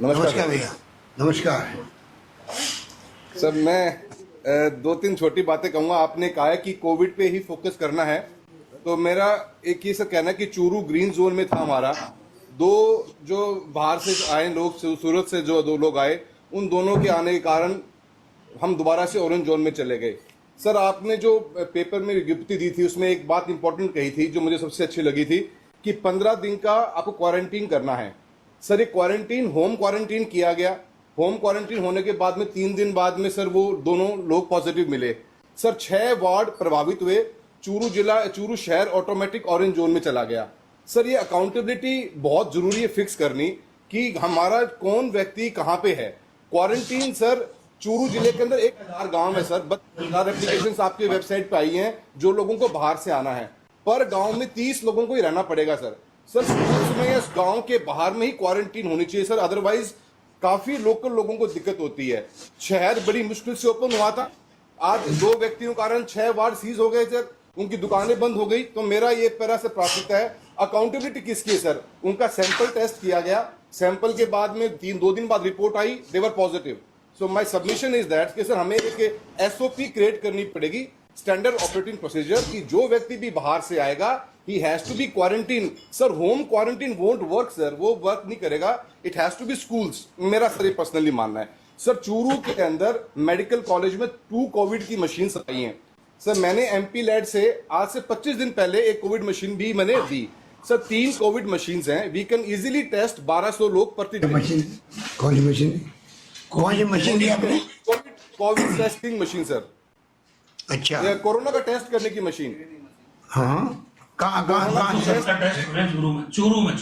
नमस्कार भैया। नमस्कार सर। मैं दो तीन छोटी बातें कहूँगा। आपने कहा है कि कोविड पे ही फोकस करना है, तो मेरा एक ही सर कहना है कि चूरू ग्रीन जोन में था हमारा। दो जो बाहर से आए लोग, सूरत से जो दो लोग आए, उन दोनों के आने के कारण हम दोबारा से ऑरेंज जोन में चले गए। सर, आपने जो पेपर में विज्ञप्ति दी थी उसमें एक बात इंपॉर्टेंट कही थी जो मुझे सबसे अच्छी लगी थी कि 15 दिन का आपको क्वारंटीन करना है। सर, ये क्वारंटीन होम क्वारंटीन किया गया। होम क्वारंटीन होने के बाद में 3 दिन बाद में सर वो दोनों लोग पॉजिटिव मिले। सर, 6 वार्ड प्रभावित हुए। चूरू शहर ऑटोमेटिक ऑरेंज जोन में चला गया। सर, ये अकाउंटेबिलिटी बहुत जरूरी है फिक्स करनी कि हमारा कौन व्यक्ति कहाँ पे है। क्वारंटीन सर, चूरू जिले के अंदर 1000 गांव है सर, 1000 एप्लीकेशन आपके वेबसाइट पे आई हैं जो लोगों को बाहर से आना है। पर गांव में 30 लोगों को ही रहना पड़ेगा सर। सर, स्कूल्स में या गांव के बाहर में ही क्वारंटीन होनी चाहिए सर, अदरवाइज काफी लोकल लोगों को दिक्कत होती है। शहर बड़ी मुश्किल से ओपन हुआ था, आज 2 व्यक्तियों के कारण 6 वार्ड सीज हो गए सर, उनकी दुकानें बंद हो गई। तो मेरा ये तरह से प्राथमिकता है, अकाउंटेबिलिटी किसकी है सर? उनका सैंपल टेस्ट किया गया, सैंपल के बाद में 2 दिन बाद report I, they were positive. So my submission is that कि सर हमें एक एसओपी क्रिएट करनी पड़ेगी, स्टैंडर्ड ऑपरेटिंग प्रोसीजर, कि जो व्यक्ति भी बाहर से आएगा ही has to be quarantine. Sir, home quarantine won't work sir, वो वर्क नहीं करेगा। It has to be schools, मेरा सर ये पर्सनली मानना है। सर, चूरू के अंदर मेडिकल कॉलेज में 2 कोविड की मशीन आई हैं सर। मैंने एमपी लैड से आज से 25 दिन पहले एक कोविड मशीन भी मैंने दी सर। 3 कोविड मशीन हैं, वी कैन इजीली टेस्ट 1200 लोग प्रतिदिन। मशीन कौन सी मशीन? कौन सी मशीन दी आपने? Covid testing machine sir. अच्छा, कोरोना का टेस्ट करने की मशीन। हाँ, कहाँ चूरू में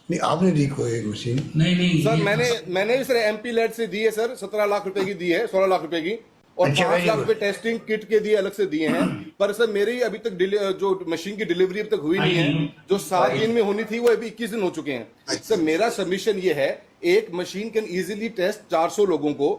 नहीं, आपने दी कोई एक मशीन? नहीं सर, मैंने भी सर एमपी लैड से दी है सर, 17 लाख रुपए की दी है, 16 लाख रुपए की, और अच्छा, 5 लाख रुपए टेस्टिंग किट के दिए, अलग से दिए हैं। पर सर मेरी अभी तक जो मशीन की डिलीवरी अभी तक हुई नहीं है, जो 7 दिन में होनी थी वो अभी 21 दिन हो चुके हैं सर। मेरा सबमिशन ये है, एक मशीन कैन इजीली टेस्ट 400 लोगों को।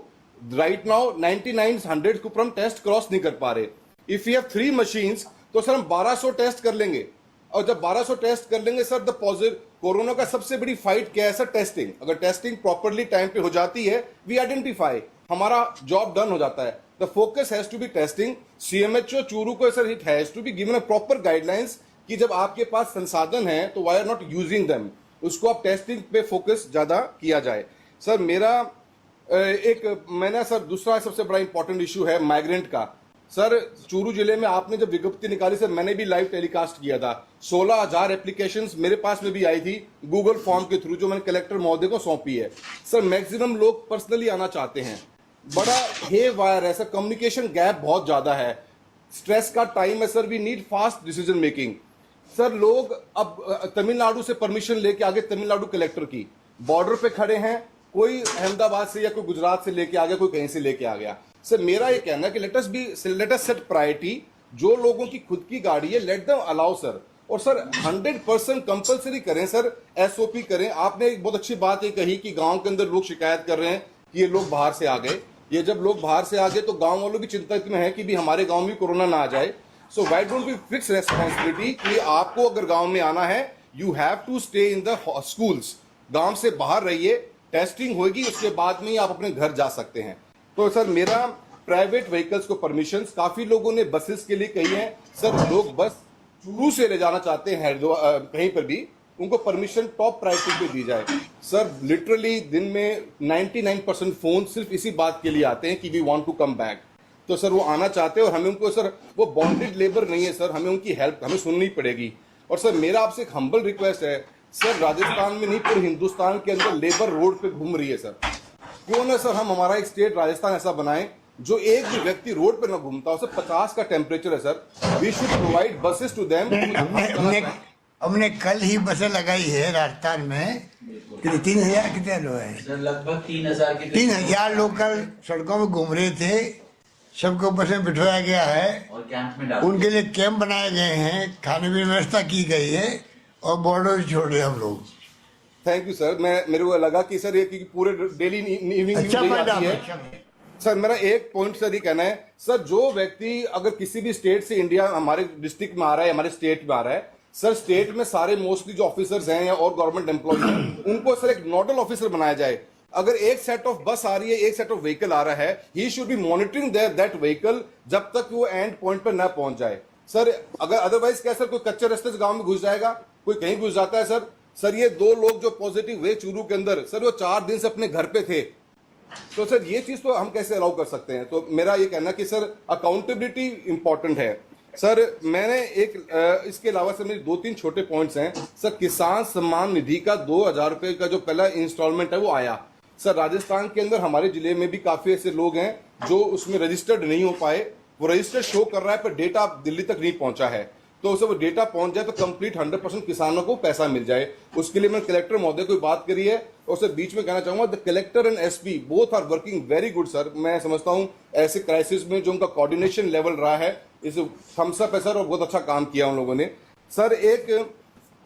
राइट नाउ 99-100 को हम टेस्ट क्रॉस नहीं कर पा रहे। इफ यू हैव 3 मशीन्स तो सर हम 1200 टेस्ट कर लेंगे, और जब 1200 टेस्ट कर लेंगे सर, द पॉजिटिव कोरोना का सबसे बड़ी फाइट क्या है सर? टेस्टिंग। अगर टेस्टिंग प्रॉपरली टाइम पे हो जाती है, वी आइडेंटिफाई, हमारा जॉब डन हो जाता है। The focus has to be testing. CMHO Churu को sir it has to be given a proper guidelines कि जब आपके पास संसाधन है तो why are not using them, उसको आप टेस्टिंग पे फोकस ज्यादा किया जाए। सर, मेरा मैंने सर दूसरा सबसे बड़ा इंपॉर्टेंट इशू है माइग्रेंट का। सर, चूरू जिले में आपने जब विज्ञप्ति निकाली सर, मैंने भी लाइव टेलीकास्ट किया था। 16,000 एप्लीकेशंस मेरे पास में भी आई थी गूगल फॉर्म के थ्रू, जो मैंने कलेक्टर महोदय को सौंपी है। सर, मैक्सिमम लोग पर्सनली आना चाहते हैं, बड़ा हे वायर है सर, कम्युनिकेशन गैप बहुत ज्यादा है, स्ट्रेस का टाइम है sir, we need fast decision making. Sir, लोग अब तमिलनाडु से परमिशन लेके आगे, तमिलनाडु कलेक्टर की, बॉर्डर पे खड़े हैं, कोई अहमदाबाद से या कोई गुजरात से लेके आ गया, कोई कहीं से लेके आ गया। सर, मेरा ये कहना है कि लेट अस सेट प्रायोरिटी। जो लोगों की खुद की गाड़ी है, लेट देम अलाउ सर। और सर 100% कंपलसरी करें सर, एसओपी करें। आपने एक बहुत अच्छी बात ये कही कि गांव के अंदर लोग शिकायत कर रहे हैं कि ये लोग बाहर से आ गए। ये जब लोग बाहर से आ गए तो गांव वालों की चिंता में है कि भी हमारे गांव में कोरोना ना आ जाए। So why don't we fix responsibility कि आपको अगर गांव में आना है, you have to stay in the schools, गांव से बाहर रहिए, टेस्टिंग होगी, उसके बाद में ही आप अपने घर जा सकते हैं। तो सर, मेरा प्राइवेट व्हीकल्स को परमिशंस, काफी लोगों ने बसेस के लिए कही है सर, लोग बस चूरू से ले जाना चाहते हैं कहीं पर भी, उनको परमिशन टॉप प्रायोरिटी पे दी जाए। सर, लिटरली दिन में 99% फोन सिर्फ इसी बात के लिए आते हैं कि we want to come back. तो सर वो आना चाहते हैं, और हमें उनको सर, वो बॉन्डेड लेबर नहीं है सर, हमें उनकी हेल्प हमें सुननी पड़ेगी। और सर मेरा आपसे एक हम्बल रिक्वेस्ट है सर, राजस्थान में नहीं पूरे हिंदुस्तान के अंदर लेबर रोड पे घूम रही है सर, क्यों ना सर हम हमारा एक स्टेट राजस्थान ऐसा बनाएं जो एक भी व्यक्ति रोड पे ना घूमता हो। सर 50 का टेम्परेचर है sir, we should provide buses to them. हमने कल ही बसें लगाई है राजस्थान में, 3,000 कितने लोग हैं? लगभग 3,000 लोग कल सड़कों में घूम रहे थे, सबको बसें बिठवाया गया है, और कैंप में उनके लिए कैंप बनाए गए हैं, खाने पीने की व्यवस्था की गई है, और बॉर्डर छोड़ रहे हम लोग। Thank you sir. मेरे को लगा कि सर ये कि पूरे डेली इवनिंग आती है सर। मेरा एक पॉइंट सर ये कहना है सर, जो व्यक्ति अगर किसी भी स्टेट से इंडिया हमारे डिस्ट्रिक्ट में आ रहा है, हमारे स्टेट में आ रहा है सर, स्टेट में सारे मोस्टली जो ऑफिसर्स हैं या और गवर्नमेंट एम्प्लॉय हैं, उनको सर एक नोडल ऑफिसर बनाया जाए अगर एक सेट ऑफ बस आ रही है, एक सेट ऑफ व्हीकल आ रहा है, he should be monitoring that vehicle जब तक वो एंड पॉइंट पर ना पहुंच जाए सर। अगर अदरवाइज क्या सर, कोई कच्चे रास्ते से गांव में घुस जाएगा, कोई कहीं घुस जाता है सर ये 2 लोग जो पॉजिटिव हुए चूरू के अंदर सर, वो 4 दिन से अपने घर पे थे। तो सर ये चीज तो हम कैसे अलाउ कर सकते हैं? तो मेरा ये कहना कि सर अकाउंटेबिलिटी इंपॉर्टेंट है सर। मैंने एक इसके अलावा सर मेरे 2-3 छोटे पॉइंट्स हैं सर। किसान सम्मान निधि का 2,000 रुपए का जो पहला इंस्टॉलमेंट है वो आया सर। राजस्थान के अंदर हमारे जिले में भी काफी ऐसे लोग हैं जो उसमें रजिस्टर्ड नहीं हो पाए। वो रजिस्टर्ड शो कर रहा है पर डेटा दिल्ली तक नहीं पहुंचा है। तो उसे वो डेटा पहुंच जाए तो कंप्लीट 100% किसानों को पैसा मिल जाए। उसके लिए मैंने कलेक्टर महोदय को बात करी है। और सर बीच में कहना चाहूंगा, the collector and SP both are working very good sir. मैं समझता हूं ऐसे क्राइसिस में जो उनका कोऑर्डिनेशन लेवल रहा है, इस थम्स अप है सर, और बहुत अच्छा काम किया उन लोगों ने सर। एक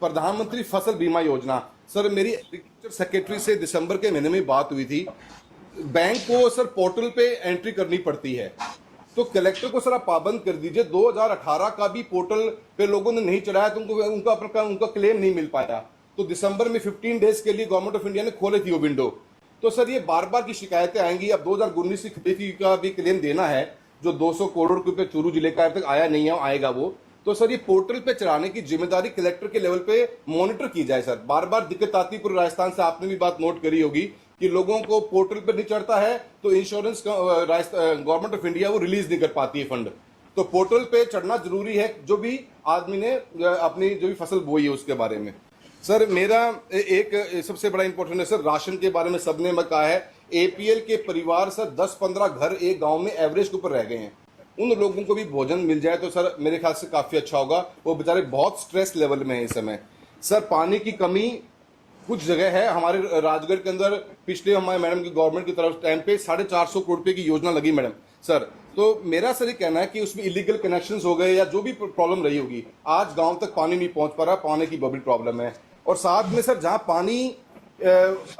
प्रधानमंत्री फसल बीमा योजना सर, मेरी एग्रीकल्चर सेक्रेटरी से दिसंबर के महीने में बात हुई थी। बैंक को सर पोर्टल पे एंट्री करनी पड़ती है, तो कलेक्टर को सर आप पाबंद कर दीजिए। 2018 का भी पोर्टल पे लोगों ने नहीं चढ़ाया तो उनका क्लेम नहीं मिल पाया। तो दिसंबर में 15 डेज के लिए गवर्नमेंट ऑफ इंडिया ने खोले थी वो विंडो। तो सर ये बार बार की शिकायतें आएंगी। अब 2019 की खरीदी का भी क्लेम देना है, जो 200 करोड़ रुपए चूरू जिले का अब तक आया नहीं है, आएगा वो। तो सर ये पोर्टल पे चढ़ाने की जिम्मेदारी कलेक्टर के लेवल पे मॉनिटर की जाए सर। बार बार दिक्कत आती पूरे राजस्थान से, आपने भी बात नोट करी होगी कि लोगों को पोर्टल पे नहीं चढ़ता है तो इंश्योरेंस गवर्नमेंट ऑफ इंडिया वो रिलीज नहीं कर पाती है फंड। तो पोर्टल पे चढ़ना जरूरी है, जो भी आदमी ने अपनी जो भी फसल बोई है उसके बारे में। सर मेरा एक सबसे बड़ा इंपॉर्टेंट है सर, राशन के बारे में सबने कहा है। एपीएल के परिवार सर 10-15 घर एक गांव में एवरेज के ऊपर रह गए हैं। उन लोगों को भी भोजन मिल जाए तो सर मेरे ख्याल से काफी अच्छा होगा। वो बेचारे बहुत स्ट्रेस लेवल में है इस समय। सर पानी की कमी कुछ जगह है हमारे राजगढ़ के अंदर। पिछले हमारे मैडम की गवर्नमेंट की तरफ टाइम पे 450 करोड़ रुपए की योजना लगी मैडम सर। तो मेरा सर ये कहना है कि उसमें इलीगल कनेक्शंस हो गए या जो भी प्रॉब्लम रही होगी, आज गांव तक पानी नहीं पहुंच पा रहा, पानी की बड़ी प्रॉब्लम है। और साथ में सर जहां पानी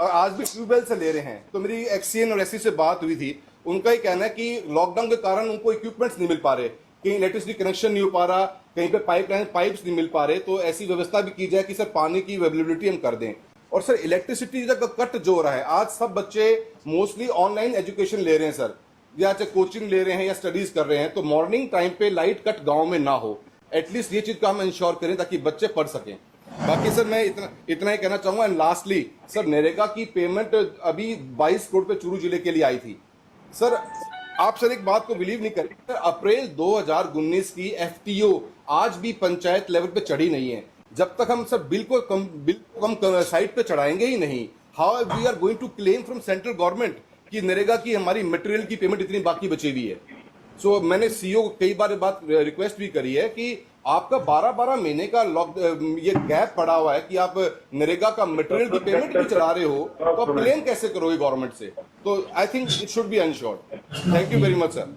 आज भी ट्यूबवेल से ले रहे हैं, तो मेरी एक्सीएन और एससी से बात हुई थी। उनका ही कहना है कि लॉकडाउन के कारण उनको इक्विपमेंट्स नहीं मिल पा रहे, कहीं इलेक्ट्रिसिटी कनेक्शन नहीं हो पा रहा, कहीं पे पाइप्स नहीं मिल पा रहे। तो ऐसी व्यवस्था भी की जाए कि सर पानी की अवेलेबिलिटी हम कर दें। और सर इलेक्ट्रिसिटी का कट जो हो रहा है, आज सब बच्चे मोस्टली ऑनलाइन एजुकेशन ले रहे हैं सर, या चाहे कोचिंग ले रहे हैं या स्टडीज कर रहे हैं। तो मॉर्निंग टाइम पे लाइट कट गांव में ना हो, एटलीस्ट ये चीज का हम इंश्योर करें ताकि बच्चे पढ़ सकें। बाकी सर मैं इतना ही कहना चाहूंगा। एंड लास्टली सर, नरेगा की पेमेंट अभी 22 करोड़ पे चूरू जिले के लिए आई थी सर। आप सर एक बात को बिलीव नहीं करें सर, अप्रैल 2019 की एफटीओ आज भी पंचायत लेवल पे चढ़ी नहीं है। जब तक हम सर बिल को कम साइट पे चढ़ाएंगे ही नहीं, how we are going to claim from central government कि नरेगा की हमारी मटेरियल की पेमेंट इतनी बाकी बची हुई है। सो मैंने सीईओ को कई बार बात रिक्वेस्ट भी करी है कि आपका 12-12 महीने का ये गैप पड़ा हुआ है कि आप नरेगा का मटेरियल की पेमेंट भी चला रहे हो, तो आप क्लेम कैसे करोगे गवर्नमेंट से? तो I think it should be ensured. Thank you very much sir.